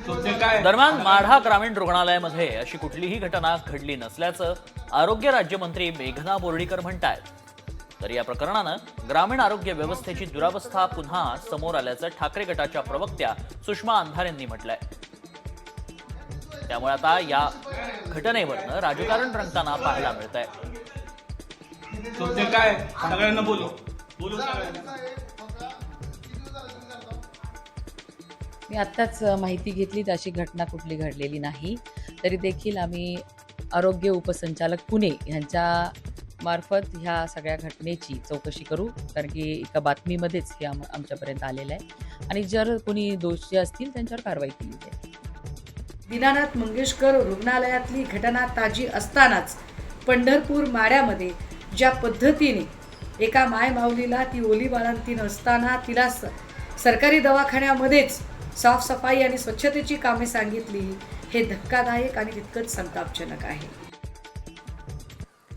दरम्यान माढा ग्रामीण रुग्णालयामध्ये अशी कुठलीही घटना घडली नसल्याचं आरोग्य राज्यमंत्री मेघना बोर्डीकर म्हणतायत. तर या प्रकरणानं ग्रामीण आरोग्य व्यवस्थेची दुरावस्था पुन्हा समोर आल्याचं ठाकरे गटाच्या प्रवक्त्या सुषमा अंधार यांनी म्हटलंय. त्यामुळे आता या घटनेवरनं राजकारण रंगताना पाहायला मिळतंय. सगळ्यांना बोलू. मी आत्ताच माहिती घेतली, अशी घटना कुठली घडलेली नाही. तरी देखील आम्ही आरोग्य उपसंचालक पुणे यांच्या मार्फत ह्या सगळ्या घटनेची चौकशी करू, कारण की एका बातमीमध्येच हे आमच्यापर्यंत आलेलं आहे आणि जर कोणी दोषी असतील त्यांच्यावर कारवाई केली जाईल. दीनानाथ मंगेशकर रुग्णालयातली घटना ताजी असतानाच पंढरपूर माड्यामध्ये ज्या पद्धतीने एका मायमाऊलीला ती ओली बाळंतीण असताना तिला सरकारी दवाखान्यामध्येच साफसफाई आणि स्वच्छतेची कामे सांगितली, हे धक्कादायक आणि तितकंच संतापजनक आहे.